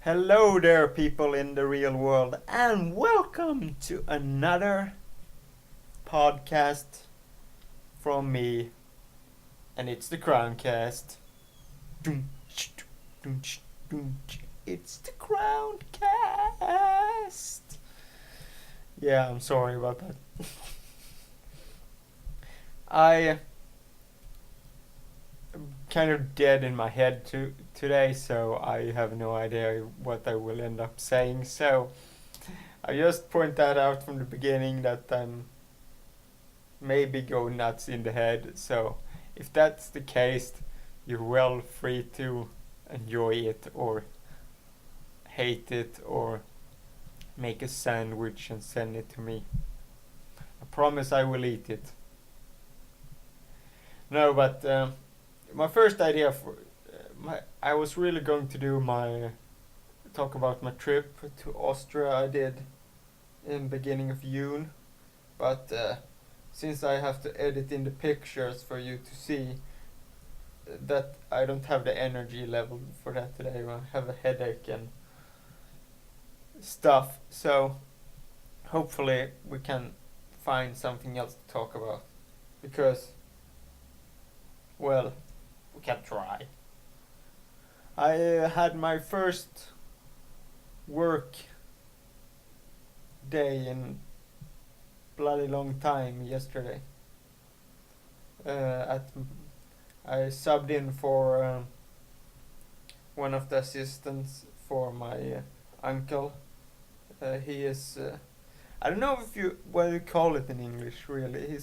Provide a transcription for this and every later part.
Hello there, people in the real world, and welcome to another podcast from me, and it's the Crowncast. It's the Crowncast. Yeah, I'm sorry about that. I am kind of dead in my head today, so I have no idea what I will end up saying. So I just point that out from the beginning that I'm maybe go nuts in the head. So if that's the case, you're well free to enjoy it or hate it or make a sandwich and send it to me. I promise I will eat it. No, but my first idea for I was really going to do my talk about my trip to Austria I did in beginning of June, but since I have to edit in the pictures for you to see, that I don't have the energy level for that today. I have a headache and stuff, so hopefully we can find something else to talk about because, well, we can try. I had my first work day in bloody long time yesterday. At I subbed in for one of the assistants for my uncle. He is I don't know if you what you call it in English. Really,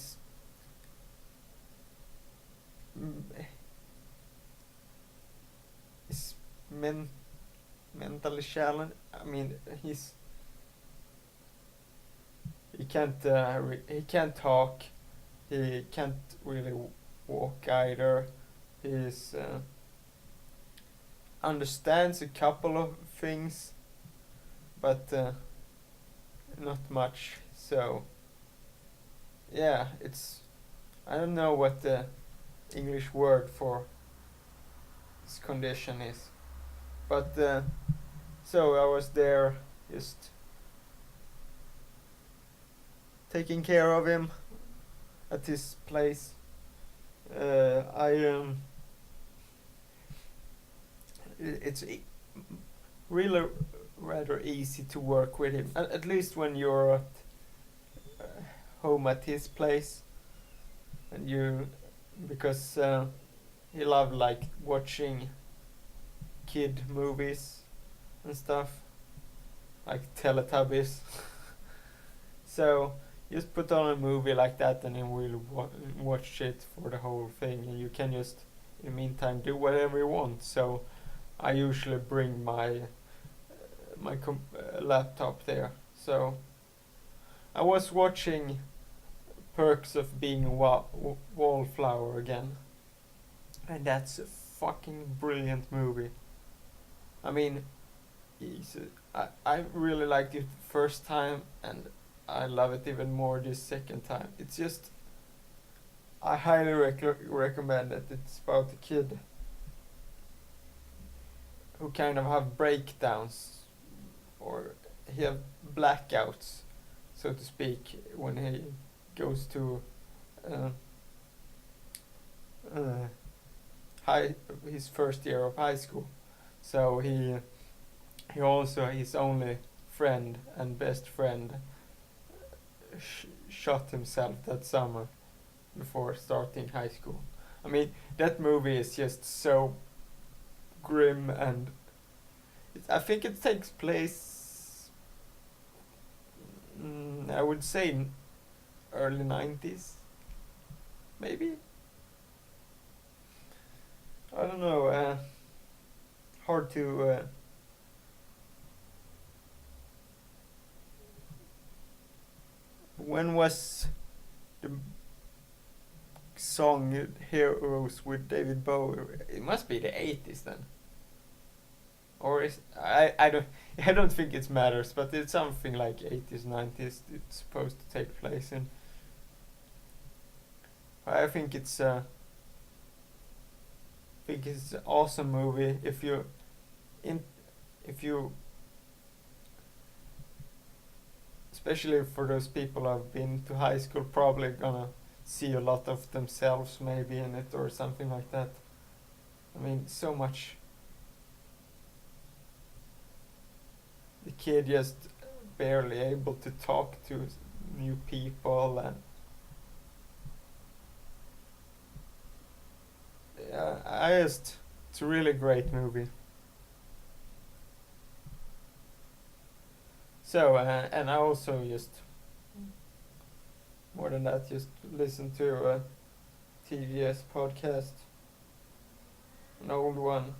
mm, he's mentally challenged. I mean, he can't talk. He can't really walk either. He's understands a couple of things, but not much. So yeah, it's I don't know what the English word for this condition is, but so I was there just taking care of him at his place. I it's really rather easy to work with him. At least when you're at home at his place, and you because he loved like watching kid movies and stuff like Teletubbies. So just put on a movie like that, and then we'll watch it for the whole thing, and you can just in the meantime do whatever you want. So I usually bring my laptop there. So I was watching Perks of Being a Wallflower again, and that's a fucking brilliant movie. I mean, I really liked it first time, and I love it even more this second time. It's just I highly recommend it. It's about a kid who kind of have breakdowns or he have blackouts, so to speak, when he goes to uh, uh, high his first year of high school. So he also his only friend and best friend shot himself that summer before starting high school. I mean, that movie is just so grim, and I think it takes place, I would say, in early 90s, maybe? I don't know, hard to. When was the song Heroes with David Bowie? It must be the 80s then. Or is I don't I don't think it matters, but it's something like 80s 90s it's supposed to take place in. I think it's an awesome movie if you in if you, especially for those people who have been to high school, probably gonna see a lot of themselves maybe in it or something like that. I mean, so much. The kid just barely able to talk to new people, and it's a really great movie. So, and I also just, more than that, just listen to a TGS podcast, an old one,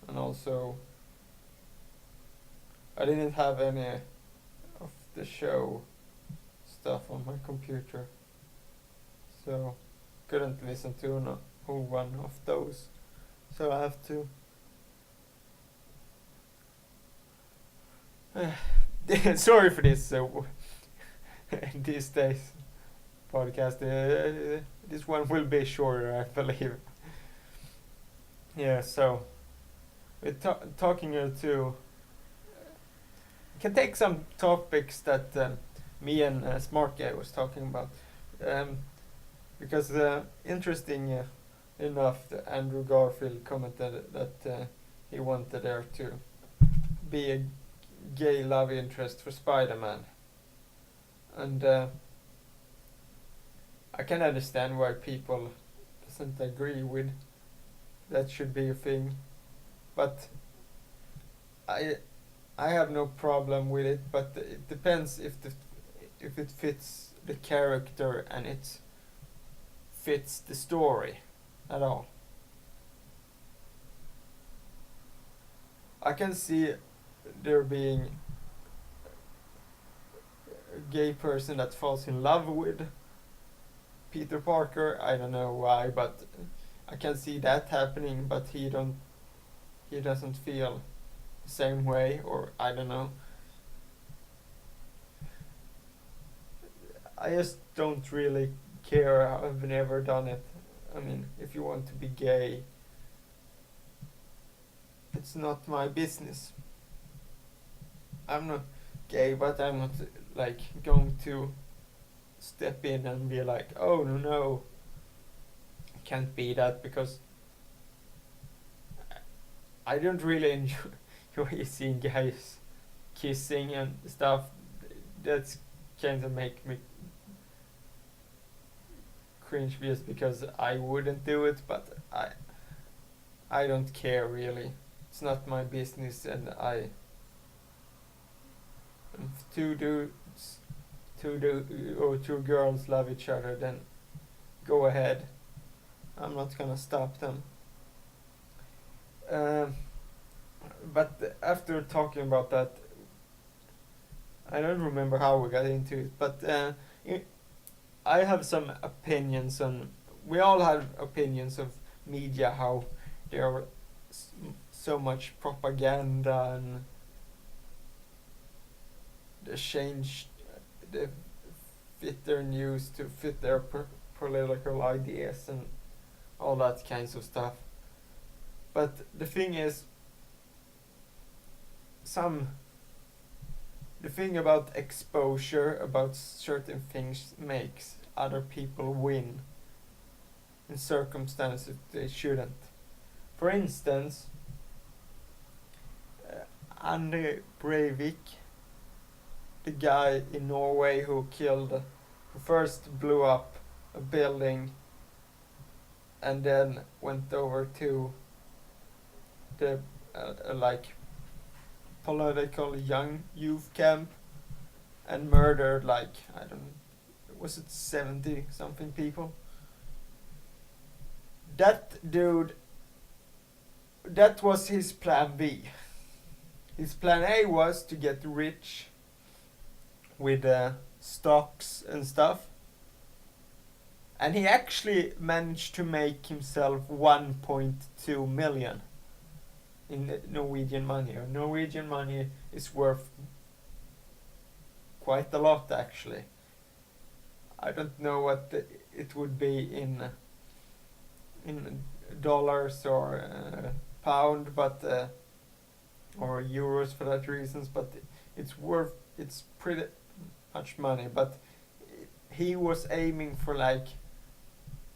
and also I didn't have any of the show stuff on my computer, so couldn't listen to an old one of those. So I have to. Sorry for this. These days podcast. This one will be shorter, I believe. Yeah. So we're talking to. Can take some topics that me and Smart Guy was talking about, because interesting enough, Andrew Garfield commented that he wanted there to be a gay love interest for Spider-Man, and I can understand why people doesn't agree with that should be a thing, but I have no problem with it, but it depends if it fits the character and it fits the story at all. I can see there being a gay person that falls in love with Peter Parker. I don't know why, but I can see that happening, but he doesn't feel the same way, or I don't know. I just don't really care. I've never done it. I mean, if you want to be gay, it's not my business. I'm not gay, but I'm not like going to step in and be like, oh no, can't be that, because I don't really enjoy seeing guys kissing and stuff. That's kind of make me cringe just because I wouldn't do it, but I don't care really. It's not my business, and if two girls love each other, then go ahead. I'm not gonna stop them. But after talking about that, I don't remember how we got into it, but I have some opinions on. We all have opinions of media, how there are so much propaganda, and they change, they fit their news to fit their political ideas and all that kinds of stuff. But the thing is, the thing about exposure about certain things makes other people win in circumstances they shouldn't. For instance, Andre Breivik, the guy in Norway who first blew up a building and then went over to the like political young youth camp and murdered, like, I don't know, was it 70 something people? That dude, that was his plan B. His plan A was to get rich with stocks and stuff, and he actually managed to make himself 1.2 million in Norwegian money. Norwegian money is worth quite a lot, actually. I don't know what it would be in dollars or pound, but or euros for that reasons, but it's pretty much money. But he was aiming for like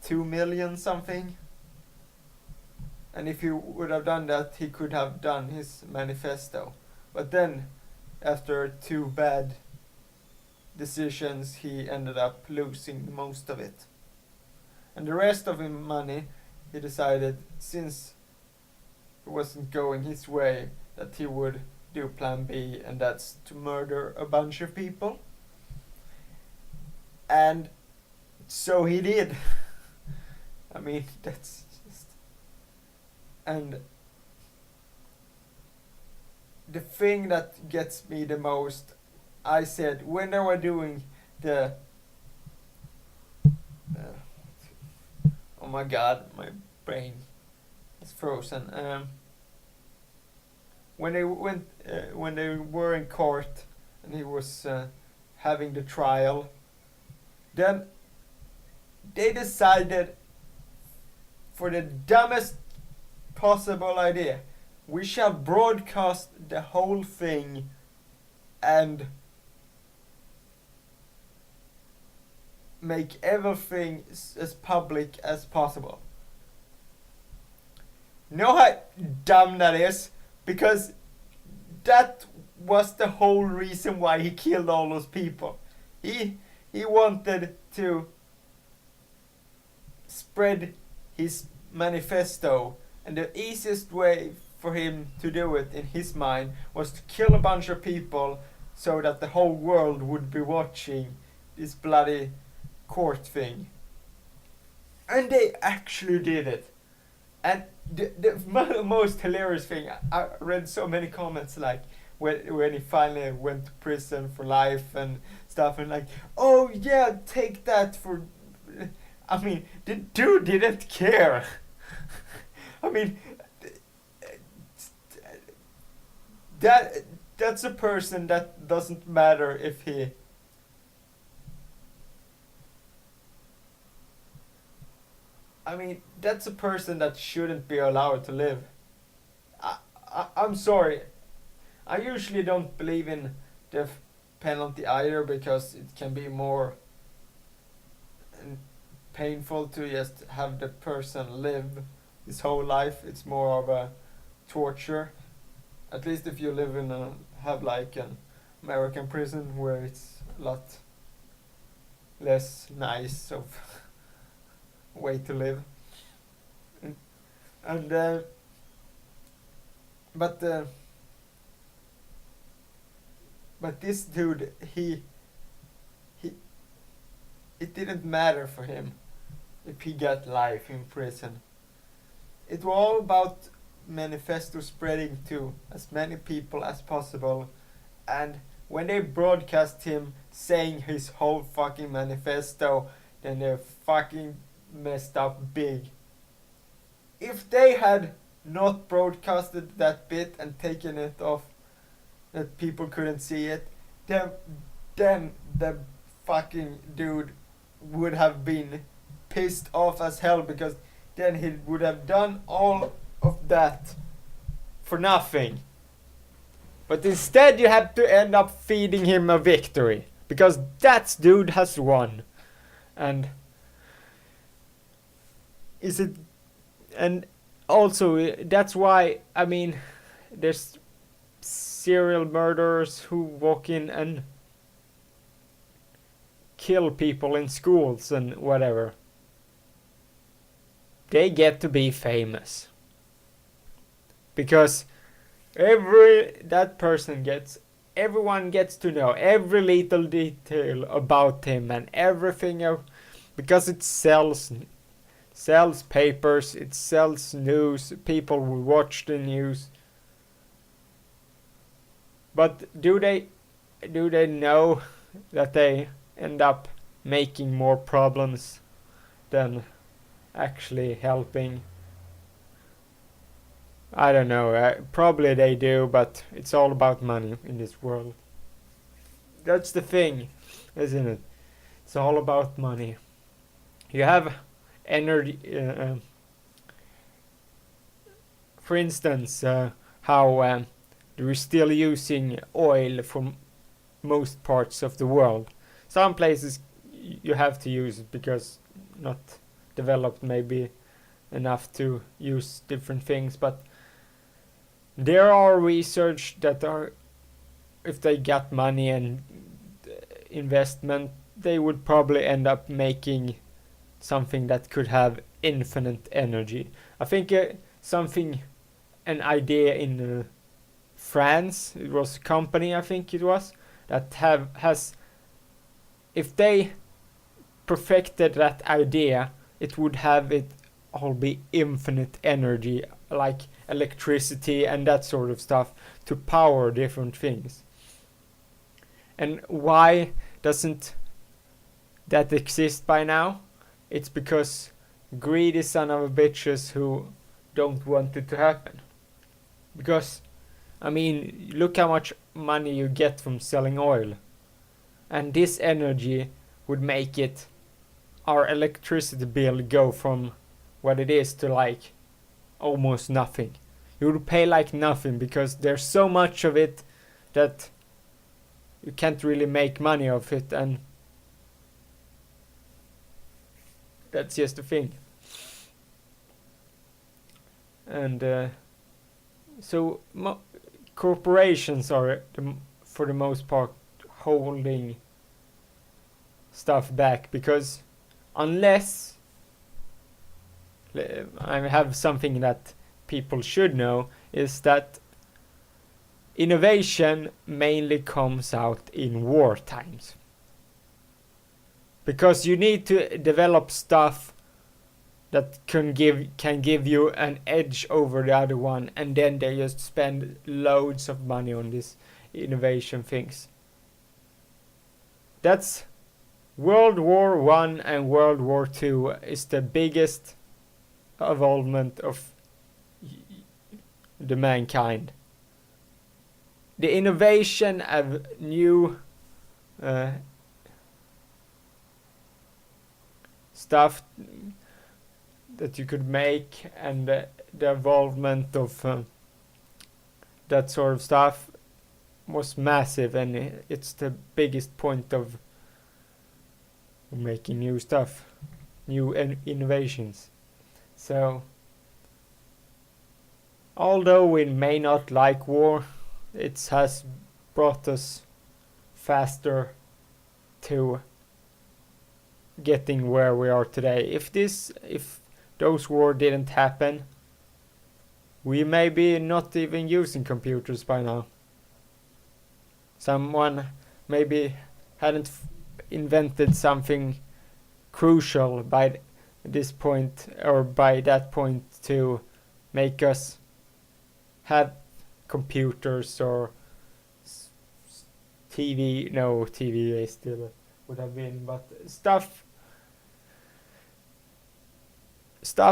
2 million something, and if he would have done that, he could have done his manifesto. But then, after two bad decisions, he ended up losing most of it. And the rest of his money, he decided, since it wasn't going his way, that he would do plan B, and that's to murder a bunch of people. And so he did. I mean, that's just... And the thing that gets me the most, I said, when they were doing the... oh my god, my brain is frozen. When they were in court and he was having the trial, then they decided, for the dumbest possible idea, we shall broadcast the whole thing and make everything as public as possible. You know how dumb that is? Because that was the whole reason why he killed all those people. He wanted to spread his manifesto, and the easiest way for him to do it in his mind was to kill a bunch of people so that the whole world would be watching this bloody court thing. And they actually did it. And the most hilarious thing, I read so many comments like when he finally went to prison for life and stuff, and like, oh yeah, take that for... I mean, the dude didn't care. I mean, that's a person that doesn't matter if he... I mean, that's a person that shouldn't be allowed to live. I'm sorry. I usually don't believe in death penalty either, because it can be more painful to just have the person live his whole life. It's more of a torture. At least if you live in have like an American prison where it's a lot less nice of way to live. And but this dude, he it didn't matter for him if he got life in prison. It was all about manifesto spreading to as many people as possible, and when they broadcast him saying his whole fucking manifesto, then they fucking messed up big. If they had not broadcasted that bit and taken it off that people couldn't see it, then the fucking dude would have been pissed off as hell, because then he would have done all of that for nothing. But instead you have to end up feeding him a victory, because that dude has won. And is it... And also that's why, I mean, there's serial murderers who walk in and kill people in schools and whatever. They get to be famous because everyone gets to know every little detail about him and everything because it sells papers, it sells news, people will watch the news. But do they know that they end up making more problems than actually helping? I don't know, probably they do, but it's all about money in this world. That's the thing, isn't it? It's all about money. You have energy, for instance, how we're still using oil for most parts of the world. Some places you have to use it because not developed maybe enough to use different things, but there are research that are, if they got money and investment, they would probably end up making something that could have infinite energy. I think an idea in France, it was a company, I think it was, that has, if they perfected that idea, it would have it all be infinite energy, like electricity and that sort of stuff, to power different things. And why doesn't that exist by now? It's because greedy son of a bitches who don't want it to happen. Because, I mean, look how much money you get from selling oil. And this energy would make it, our electricity bill, go from what it is to like almost nothing. You would pay like nothing because there's so much of it that you can't really make money of it, and that's just the thing. And so corporations are for the most part holding stuff back, because unless I have something that people should know, is that innovation mainly comes out in war times. Because you need to develop stuff that can give you an edge over the other one, and then they just spend loads of money on these innovation things. That's World War One and World War Two is the biggest involvement of the mankind. The innovation of new stuff that you could make, and the involvement of that sort of stuff was massive, and it's the biggest point of making new stuff, new innovations. So, although we may not like war, it has brought us faster to getting where we are today. If those wars didn't happen, we may be not even using computers by now. Someone maybe hadn't invented something crucial by this point, or by that point, to make us have computers or TV. No, TV still would have been, but stuff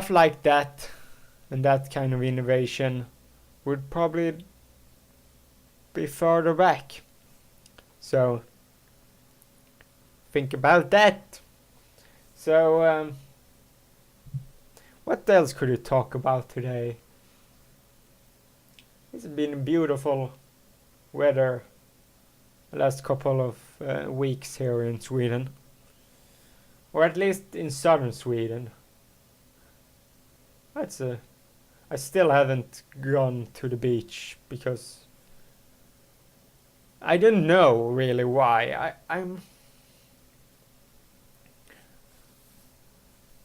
like that, and that kind of innovation would probably be further back. So think about that. So what else could you talk about today? It's been beautiful weather the last couple of weeks here in Sweden, or at least in southern Sweden. I still haven't gone to the beach because I don't know really why. I'm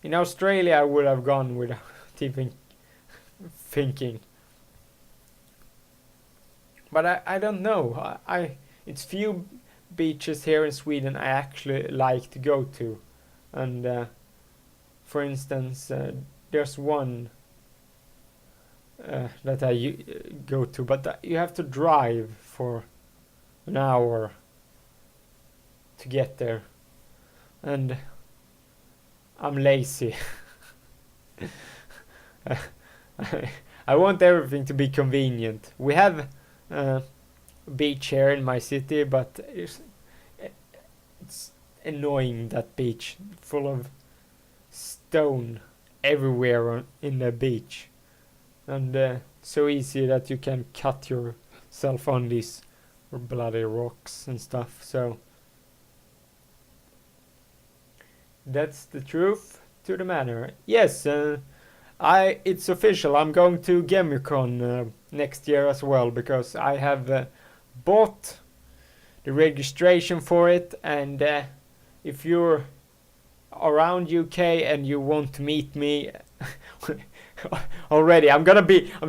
in Australia. I would have gone without even thinking, but I don't know. It's few beaches here in Sweden I actually like to go to, and for instance, there's one that I go to, but you have to drive for an hour to get there, and I'm lazy. I want everything to be convenient. We have a beach here in my city, but it's annoying, that beach, full of stone everywhere in the beach, and so easy that you can cut your myself on these bloody rocks and stuff. So that's the truth to the matter. Yes, it's official. I'm going to GamerCon next year as well, because I have bought the registration for it, and if you're around UK and you want to meet me already, I'm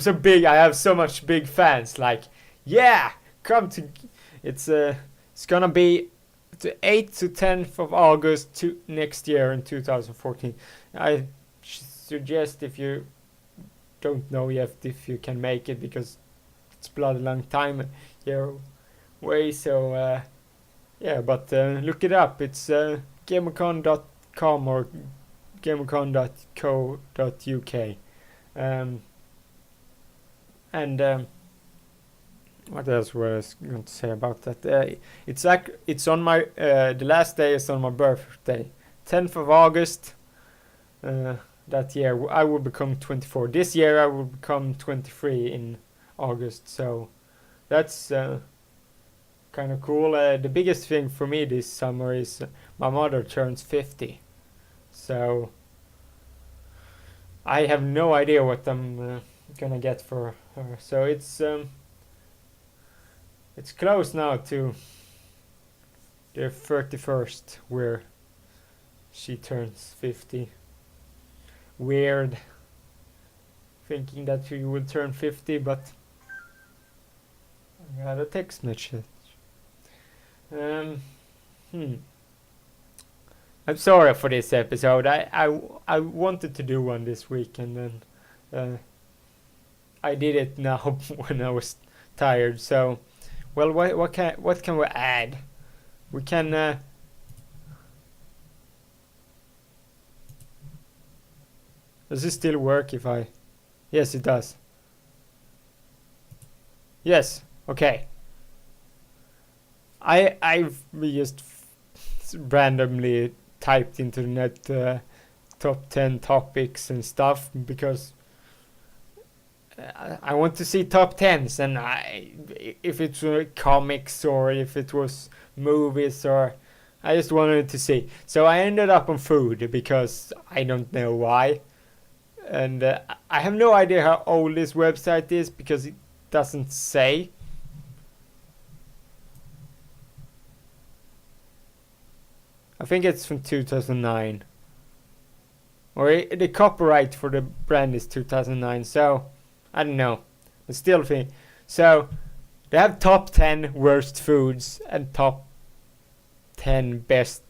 so big, I have so much big fans, like, yeah, come to, it's gonna be the 8th to 10th of August next year in 2014. I suggest, if you don't know yet if you can make it, because it's bloody long time here away, so yeah, but look it up. It's gamercon.com or gamercon.co.uk. And what else was I going to say about that? It's on my the last day is on my birthday, 10th of August. That year I will become 24. This year I will become 23 in August. So that's kind of cool. The biggest thing for me this summer is my mother turns 50. So I have no idea what I'm gonna get for her. So it's close now to the 31st where she turns 50. Weird thinking that she will turn 50, but I got a text message. I'm sorry for this episode. I wanted to do one this week, and then I did it now when I was tired. So, well, what can we add? We can. Does this still work if I? Yes, it does. Yes. Okay. I've just randomly typed into the net top 10 topics and stuff, because I want to see top 10s, and if it were comics or if it was movies, or I just wanted to see. So I ended up on food, because I don't know why. And I have no idea how old this website is, because it doesn't say. I think it's from 2009. Or the copyright for the brand is 2009, so I don't know. But still think. So they have top 10 worst foods and top 10 best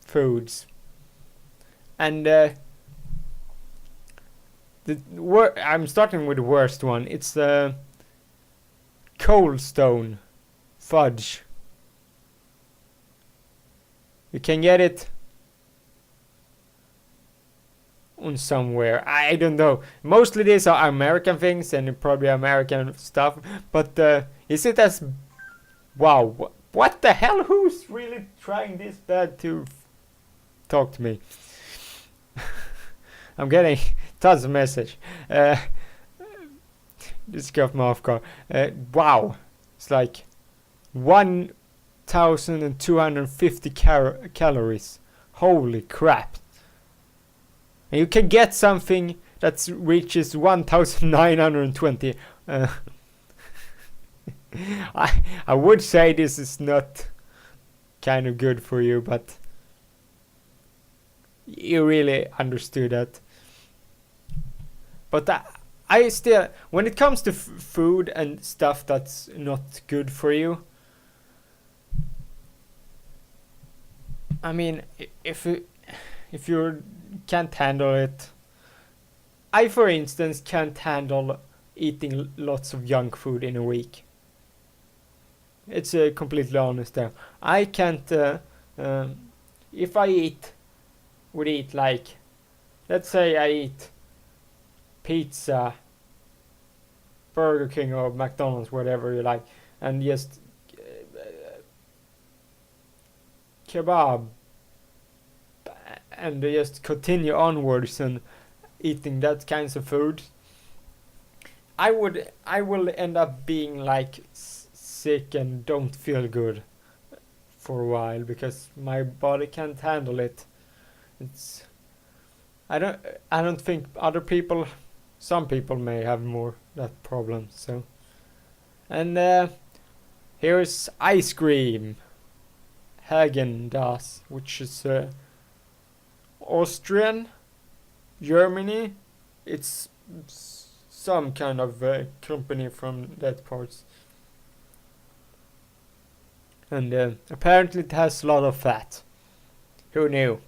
foods. And I'm starting with the worst one. It's the Cold Stone fudge. You can get it on somewhere. I don't know. Mostly these are American things and probably American stuff. But is it as... Wow. What the hell? Who's really trying this bad to talk to me? I'm getting tons of message. This got me off guard. Wow. It's like 1,250 calories. Holy crap. And you can get something that reaches 1,920. I would say this is not kind of good for you, but you really understood that. But I still, when it comes to food and stuff that's not good for you, I mean, if you can't handle it, I, for instance, can't handle eating lots of junk food in a week. It's completely honest there. I can't. If I would eat like, let's say I eat pizza, Burger King or McDonald's, whatever you like, and just kebab, and just continue onwards and eating that kinds of food, I will end up being like sick and don't feel good for a while because my body can't handle it. It's I don't I don't think other people, some people may have more that problem. So and here's ice cream, Häagen-Dazs, which is Austrian, Germany. It's some kind of company from that parts. And apparently it has a lot of fat. Who knew?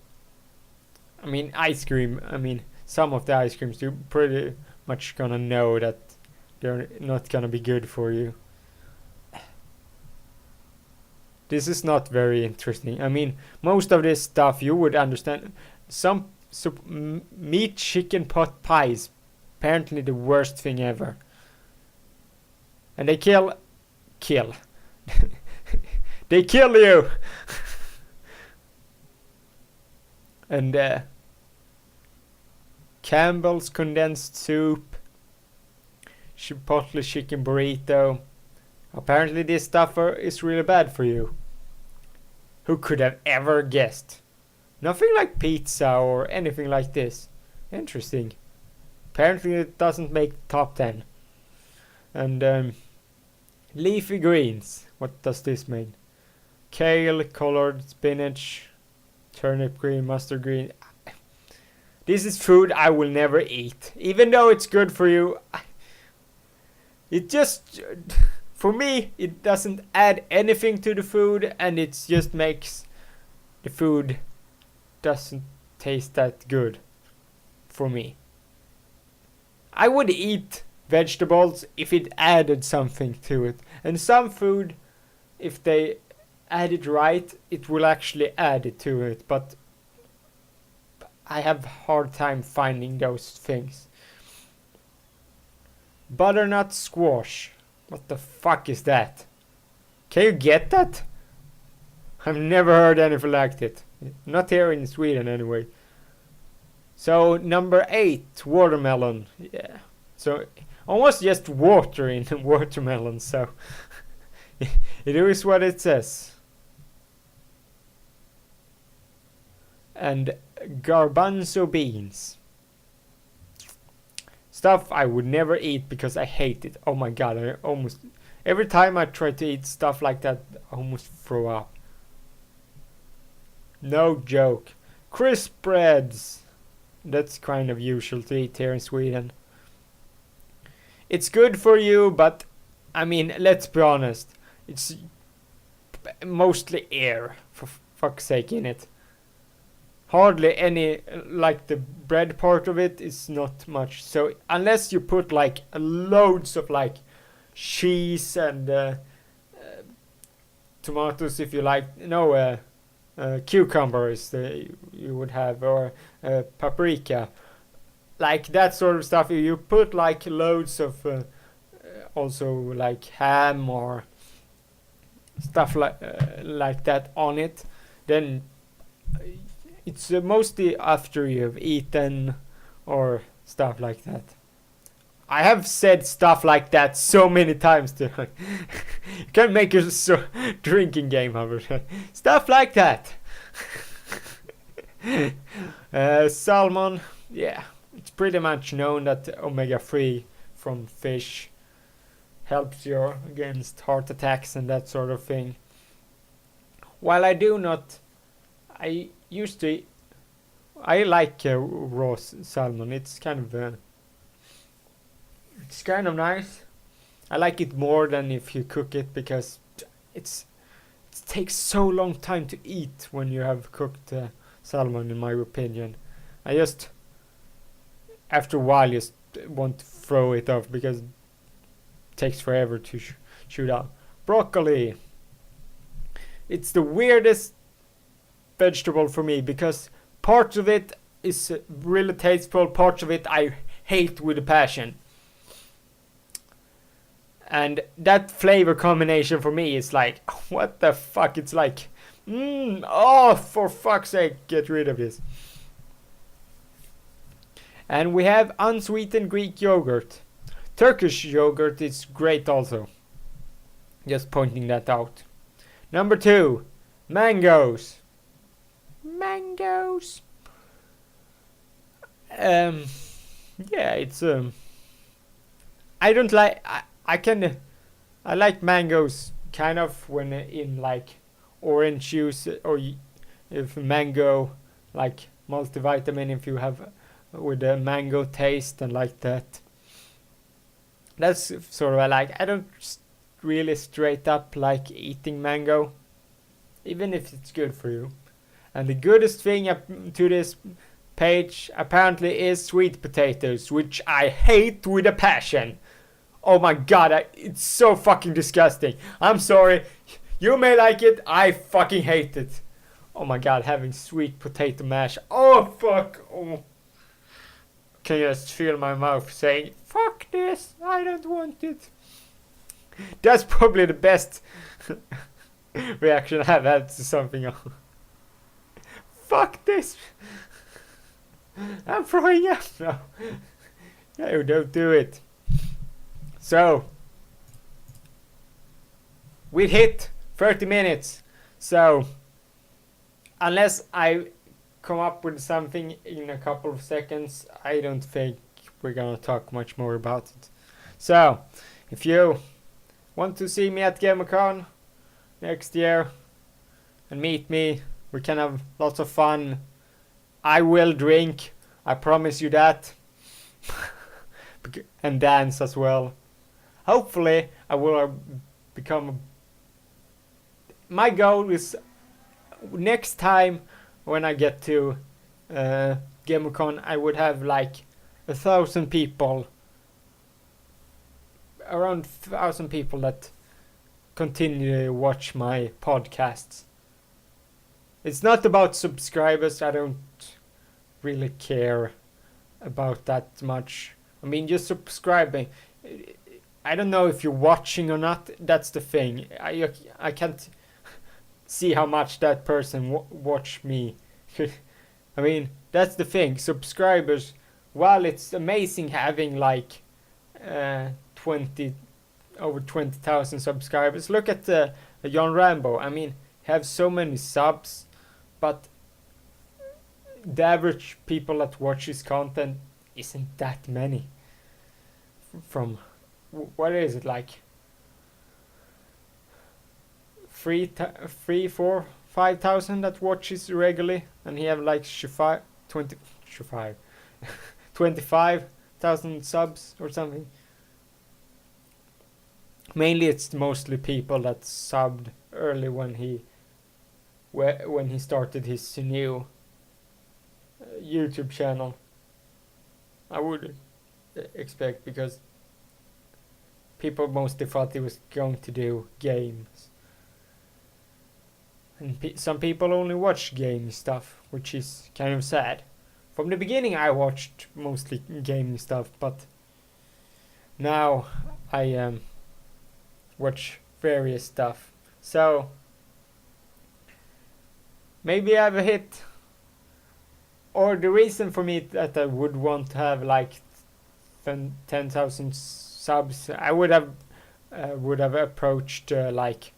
I mean, ice cream. I mean, some of the ice creams you're pretty much gonna know that they're not gonna be good for you. This is not very interesting. I mean, most of this stuff you would understand. Some meat chicken pot pies, apparently the worst thing ever. And they kill. They kill you. And Campbell's condensed soup, Chipotle chicken burrito. Apparently this stuff is really bad for you. Who could have ever guessed? Nothing like pizza or anything like this. Interesting. Apparently it doesn't make top 10. And leafy greens. What does this mean? Kale, colored spinach, turnip green, mustard green. This is food I will never eat. Even though it's good for you. It just... For me, it doesn't add anything to the food, and it just makes the food doesn't taste that good for me. I would eat vegetables if it added something to it. And some food, if they add it right, it will actually add it to it. But I have a hard time finding those things. Butternut squash. What the fuck is that? Can you get that? I've never heard anything like it. Not here in Sweden anyway. So number 8, watermelon. Yeah. So almost just water in watermelon. So it is what it says. And garbanzo beans. Stuff I would never eat because I hate it. Oh my god, I almost... Every time I try to eat stuff like that, I almost throw up. No joke. Crisp breads. That's kind of usual to eat here in Sweden. It's good for you, but... I mean, let's be honest. It's mostly air, for fuck's sake, in it. Hardly any, like the bread part of it is not much. So unless you put like loads of like cheese and tomatoes, if you like, no, cucumbers you would have, or paprika, like that sort of stuff. If you put like loads of also like ham or stuff like that on it, then it's mostly after you've eaten or stuff like that. I have said stuff like that so many times to you can make a drinking game of it. Stuff like that. Salmon, yeah, it's pretty much known that omega-3 from fish helps you against heart attacks and that sort of thing. While I do not, I used to. I like raw salmon. It's kind of nice. I like it more than if you cook it because it takes so long time to eat when you have cooked salmon. In my opinion, I just after a while just want to throw it off because it takes forever to shoot out. Broccoli. It's the weirdest vegetable for me because part of it is really tasteful, parts of it I hate with a passion. And that flavor combination for me is like, what the fuck? It's like, oh, for fuck's sake, get rid of this. And we have unsweetened Greek yogurt. Turkish yogurt is great also. Just pointing that out. Number 2, mangoes. Mangoes. Yeah, it's I don't like. I like mangoes kind of when in like orange juice, or if mango like multivitamin, if you have with a mango taste and like that. That's sort of I like. I don't really straight up like eating mango, even if it's good for you. And the goodest thing to this page apparently is sweet potatoes, which I hate with a passion. Oh my god, it's so fucking disgusting. I'm sorry, you may like it, I fucking hate it. Oh my god, having sweet potato mash. Oh fuck. Oh. Can you just feel my mouth saying, fuck this, I don't want it. That's probably the best reaction I've had to something else. Fuck this. I'm throwing up now. No, don't do it. So, we hit 30 minutes. So, unless I come up with something in a couple of seconds, I don't think we're gonna talk much more about it. So, if you want to see me at GamerCon next year and meet me, we can have lots of fun. I will drink, I promise you that. And dance as well. Hopefully I will become... My goal is next time when I get to GamerCon, I would have like 1,000 people, around 1,000 people that continue to watch my podcasts. It's not about subscribers, I don't really care about that much. I mean, just subscribing. I don't know if you're watching or not, that's the thing. I can't see how much that person watch me. I mean, that's the thing. Subscribers, while it's amazing having like over 20,000 subscribers. Look at John Rambo. I mean, he has so many subs, but the average people that watch his content isn't that many. From what is it, like 5,000 that watches regularly, and he have like 25,000 subs or something. Mainly it's mostly people that subbed early when he started his new YouTube channel. I would expect, because people mostly thought he was going to do games. And some people only watch game stuff, which is kind of sad. From the beginning I watched mostly gaming stuff, but now I watch various stuff. So maybe I have a hit. Or the reason for me that I would want to have like 10,000 subs, I would have approached like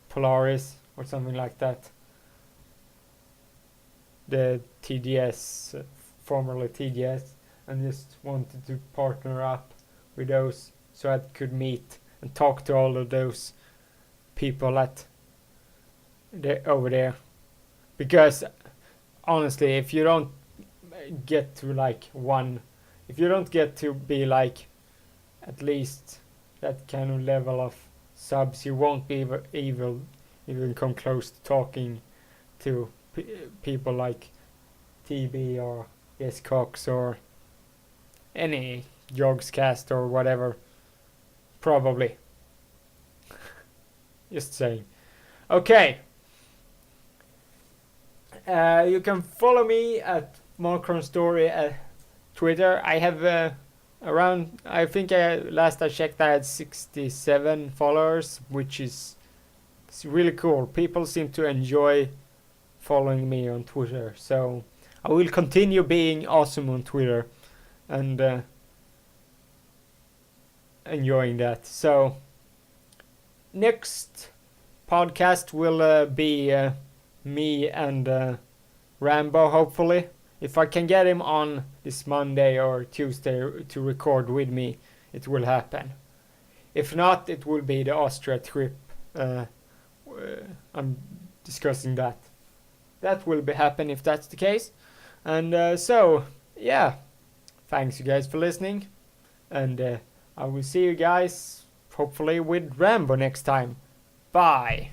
Polaris or something like that. The TDS, formerly TDS, and just wanted to partner up with those so I could meet and talk to all of those people over there. Because honestly, if you don't get to if you don't get to be like at least that kind of level of subs, you won't be even come close to talking to people like TB or Yes Cox or any Jogscast or whatever. Probably. Just saying. Okay. You can follow me at Markron Story at Twitter. I have around, I think last I checked I had 67 followers, which is really cool. People seem to enjoy following me on Twitter, so I will continue being awesome on Twitter, and enjoying that. So next podcast will be me and Rambo, hopefully. If I can get him on this Monday or Tuesday to record with me, it will happen. If not, it will be the Austria trip. I'm discussing that. That will be happen if that's the case. And so, yeah. Thanks you guys for listening. And I will see you guys hopefully with Rambo next time. Bye.